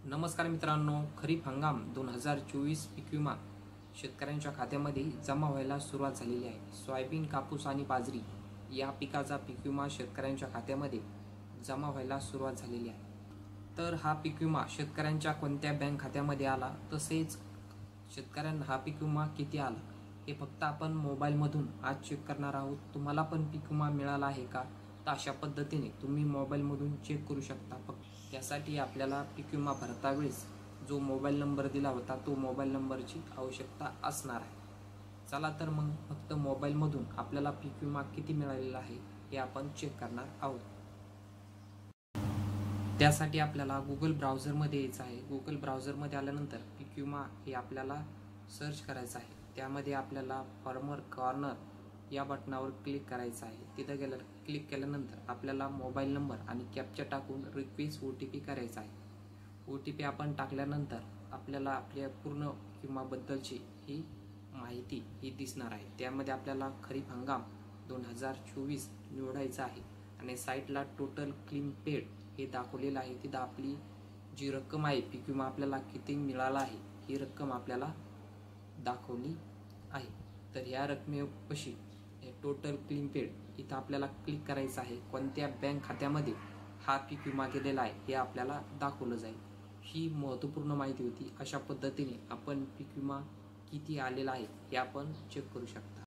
नमस्कार मित्रांनो, खरीप हंगाम 2024 पीक विमा शेतकऱ्यांच्या खात्यामध्ये जमा व्हायला सुरुवात झालेली आहे। सोयाबीन, कापूस आणि बाजरी या पिकाचा पीक विमा शेतकऱ्यांच्या खात्यामध्ये जमा व्हायला सुरुवात झालेली आहे। तर हा पीक विमा शेतकऱ्यांच्या कोणत्या बँक खात्यामध्ये आला, तसेच शेतकऱ्यांना हा पीक विमा किती आला हे फक्त आपण मोबाईलमधून आज चेक करणार आहोत। तुम्हाला पण पीक विमा मिळाला आहे का, तर अशा पद्धतीने तुम्ही मोबाईलमधून चेक करू शकता। फक्त त्यासाठी आपल्याला पीक विमा भरता वेळेस जो मोबाईल नंबर दिला होता तो मोबाईल नंबरची आवश्यकता असणार आहे। चला तर मग फक्त मोबाईलमधून आपल्याला पीक विमा किती मिळालेला आहे हे आपण चेक करणार आहोत। त्यासाठी आपल्याला गुगल ब्राउझरमध्ये यायचं आहे। गुगल ब्राउझरमध्ये आल्यानंतर पीक विमा हे आपल्याला सर्च करायचं आहे। त्यामध्ये आपल्याला फार्मर कॉर्नर या बटनावर क्लिक करायचं आहे। तिथे क्लिक केल्यानंतर आपल्याला मोबाईल नंबर आणि कॅप्चा टाकून रिक्वेस्ट OTP करायचा आहे। OTP आपण टाकल्यानंतर आपल्याला आपल्या पूर्ण विमाबद्दलची ही माहिती ही दिसणार आहे। त्यामध्ये आपल्याला खरीप हंगाम 2024 निवडायचा आहे आणि साईटला टोटल क्लेम पेड हे दाखवलेलं आहे। तिथं आपली जी रक्कम आहे, पीक विमा आपल्याला किती मिळाला आहे ही रक्कम आपल्याला दाखवली आहे। तर ह्या रकमेपाशी टोटल क्लेम पेड इथं आपल्याला क्लिक करायचं आहे। कोणत्या बँक खात्यामध्ये हा पीक विमा गेलेला आहे हे आपल्याला दाखवलं जाईल। ही महत्त्वपूर्ण माहिती होती। अशा पद्धतीने आपण पीक विमा किती आलेला आहे हे आपण चेक करू शकता।